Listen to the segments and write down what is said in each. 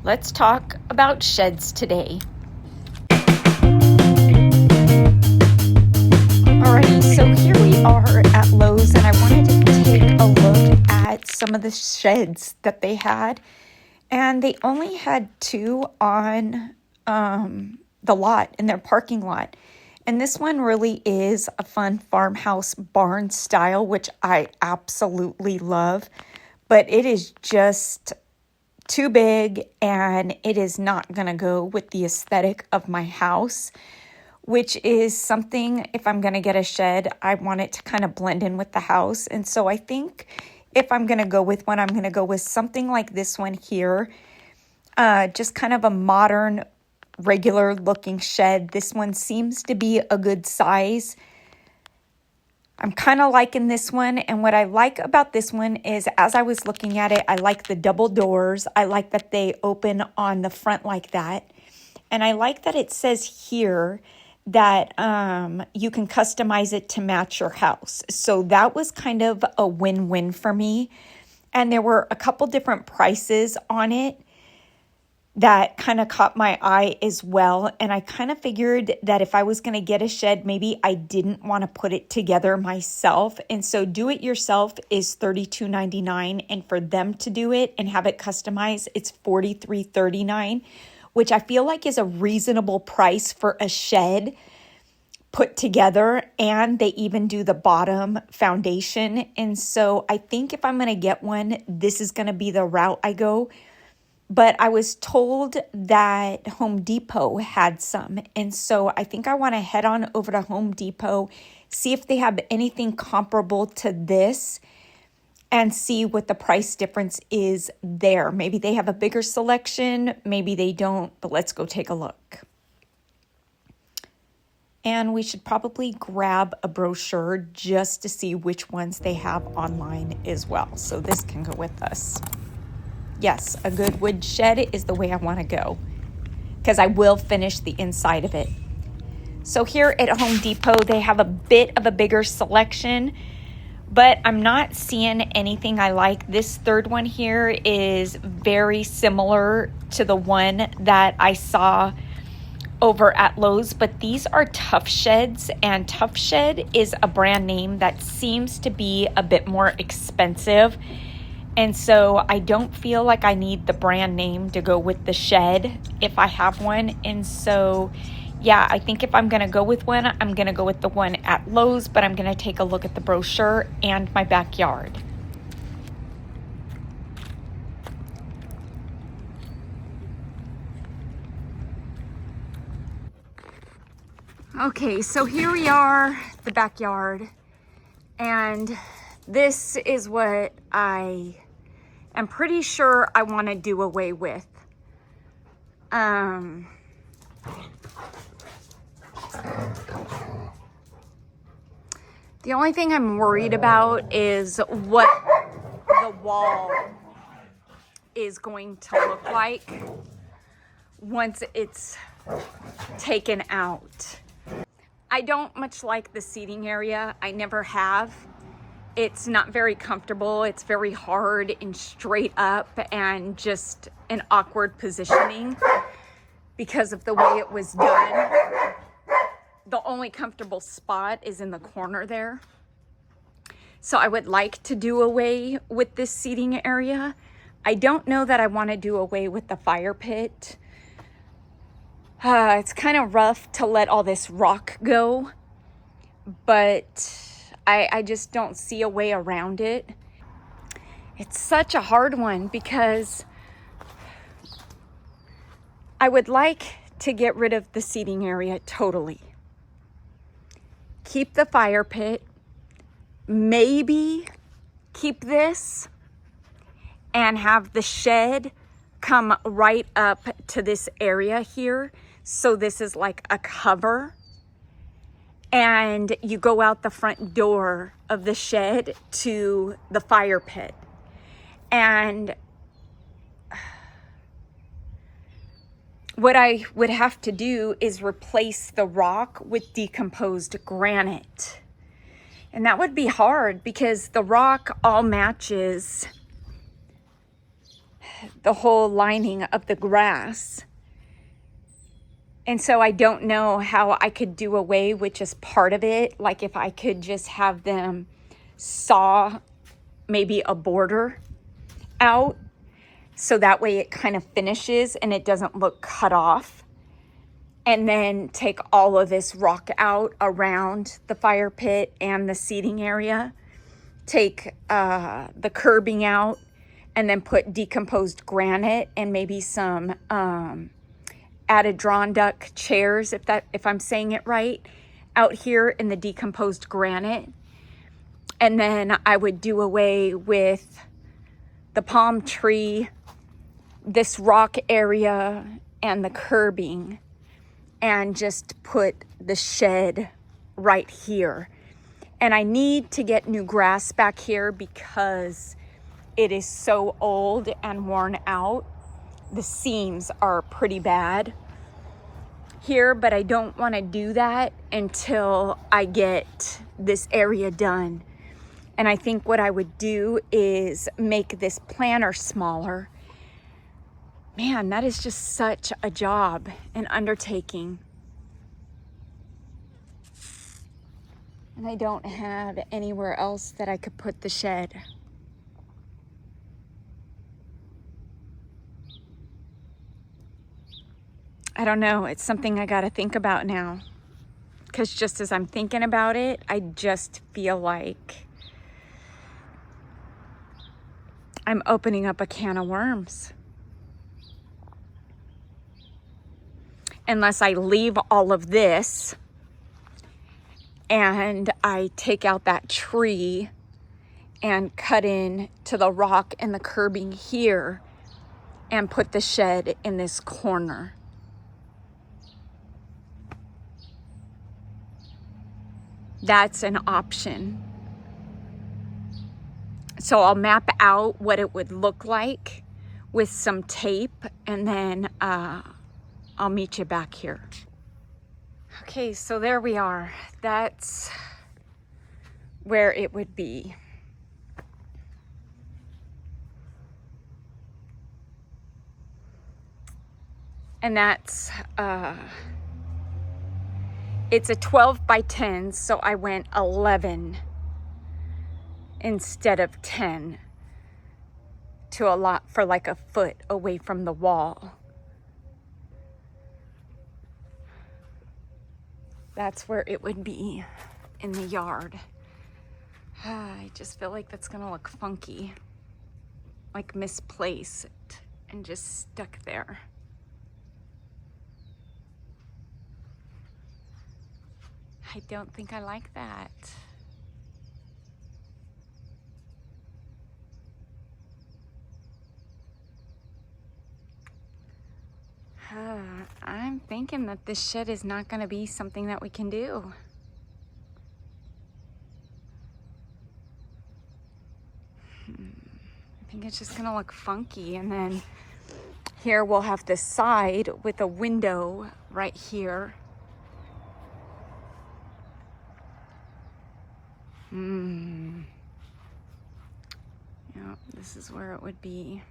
Let's talk about sheds today. Alrighty, so here we are at Lowe's, and I wanted to take a look at some of the sheds that they had. And they only had two on the lot, in their parking lot. And this one really is a fun farmhouse barn style, which I absolutely love. But it is just too big, and it is not going to go with the aesthetic of my house, which is something, if I'm going to get a shed, I want it to kind of blend in with the house. And so I think if I'm going to go with one, I'm going to go with something like this one here. Just kind of a modern, regular looking shed. This one seems to be a good size. I'm kind of liking this one, and what I like about this one is, as I was looking at it, I like the double doors. I like that they open on the front like that, and I like that it says here that you can customize it to match your house. So that was kind of a win-win for me, and there were a couple different prices on it that kind of caught my eye as well. And I kind of figured that if I was going to get a shed, maybe I didn't want to put it together myself. And so do it yourself is $32.99. And for them to do it and have it customized, it's $43.39, which I feel like is a reasonable price for a shed put together. And they even do the bottom foundation. And so I think if I'm going to get one, this is going to be the route I go. But I was told that Home Depot had some. And so I think I want to head on over to Home Depot, see if they have anything comparable to this, and see what the price difference is there. Maybe they have a bigger selection, maybe they don't, but let's go take a look. And we should probably grab a brochure just to see which ones they have online as well. So this can go with us. Yes, a good wood shed is the way I want to go, because I will finish the inside of it. So here at Home Depot, they have a bit of a bigger selection, but I'm not seeing anything I like. This third one here is very similar to the one that I saw over at Lowe's, but these are Tough Sheds, and Tough Shed is a brand name that seems to be a bit more expensive. And so I don't feel like I need the brand name to go with the shed if I have one. And so, yeah, I think if I'm going to go with one, I'm going to go with the one at Lowe's, but I'm going to take a look at the brochure and my backyard. Okay, so here we are, the backyard, and this is what I'm pretty sure I want to do away with. The only thing I'm worried about is what the wall is going to look like once it's taken out. I don't much like the seating area. I never have. It's not very comfortable. It's very hard and straight up and just an awkward positioning because of the way it was done. The only comfortable spot is in the corner there. So I would like to do away with this seating area. I don't know that I want to do away with the fire pit. It's kind of rough to let all this rock go, but I just don't see a way around it. It's such a hard one because I would like to get rid of the seating area totally. Keep the fire pit, maybe keep this, and have the shed come right up to this area here. So this is like a cover. And you go out the front door of the shed to the fire pit. And what I would have to do is replace the rock with decomposed granite. And that would be hard because the rock all matches the whole lining of the grass. And so I don't know how I could do away with just part of it. Like if I could just have them saw maybe a border out so that way it kind of finishes and it doesn't look cut off. And then take all of this rock out around the fire pit and the seating area. Take the curbing out and then put decomposed granite and maybe some Adirondack chairs, if I'm saying it right, out here in the decomposed granite. And then I would do away with the palm tree, this rock area, and the curbing, and just put the shed right here. And I need to get new grass back here because it is so old and worn out. The seams are pretty bad here, but I don't want to do that until I get this area done. And I think what I would do is make this planter smaller. Man, that is just such a job, an undertaking. And I don't have anywhere else that I could put the shed. I don't know, it's something I gotta think about now. Because just as I'm thinking about it, I just feel like I'm opening up a can of worms. Unless I leave all of this and I take out that tree and cut in to the rock and the curbing here and put the shed in this corner. That's an option. So I'll map out what it would look like with some tape, and then I'll meet you back here. Okay, so there we are. That's where it would be. And that's, it's a 12 by 10, so I went 11 instead of 10 to a lot for like a foot away from the wall. That's where it would be in the yard. I just feel like that's gonna look funky, like misplaced and just stuck there. I don't think I like that. I'm thinking that this shed is not going to be something that we can do. I think it's just going to look funky. And then here we'll have this side with a window right here. Yeah, this is where it would be.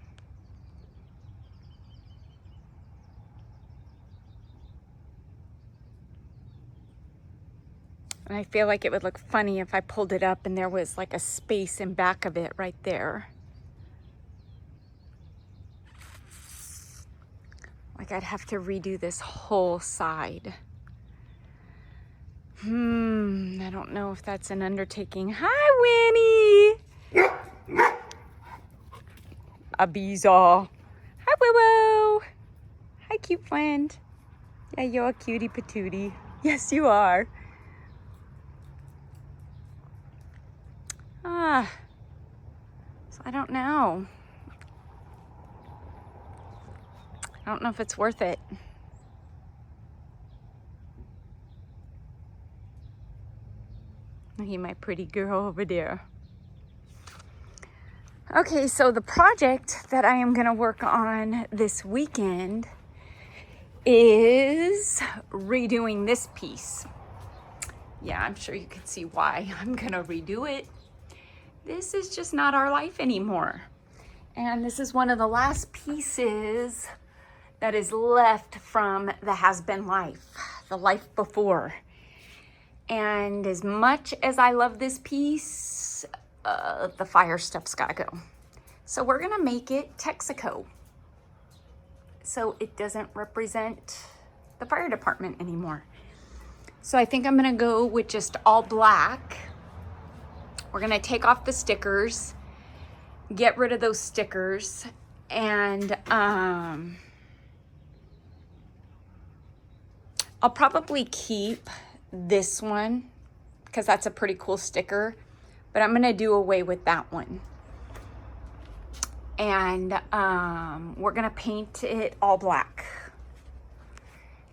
And I feel like it would look funny if I pulled it up and there was like a space in back of it right there. Like I'd have to redo this whole side. I don't know if that's an undertaking. Hi, Winnie. Abiza. Hi, Woo-Woo. Hi, cute friend. Yeah, you're a cutie patootie. Yes, you are. So I don't know. I don't know if it's worth it. Look at my pretty girl over there. Okay, so the project that I am going to work on this weekend is redoing this piece. Yeah, I'm sure you can see why I'm going to redo it. This is just not our life anymore. And this is one of the last pieces that is left from the Has Been Life, the life before. And as much as I love this piece, the fire stuff's gotta go. So we're gonna make it Texaco, so it doesn't represent the fire department anymore. So I think I'm gonna go with just all black. We're gonna take off the stickers, get rid of those stickers, and I'll probably keep this one because that's a pretty cool sticker, but I'm gonna do away with that one. And we're gonna paint it all black.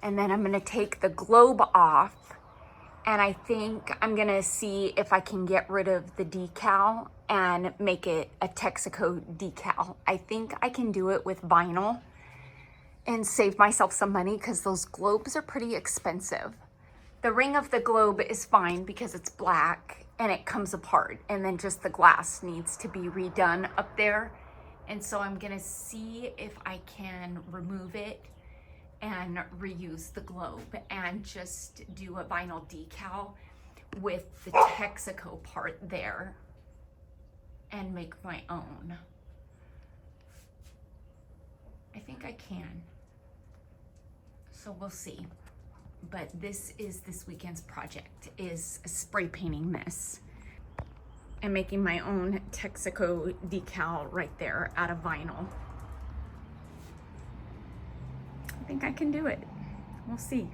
And then I'm gonna take the globe off, and I think I'm gonna see if I can get rid of the decal and make it a Texaco decal. I think I can do it with vinyl and save myself some money because those globes are pretty expensive. The ring of the globe is fine because it's black and it comes apart, and then just the glass needs to be redone up there. And so I'm gonna see if I can remove it and reuse the globe and just do a vinyl decal with the Texaco part there and make my own. I think I can. So we'll see. But this is this weekend's project, is spray painting this and making my own Texaco decal right there out of vinyl. I think I can do it. We'll see.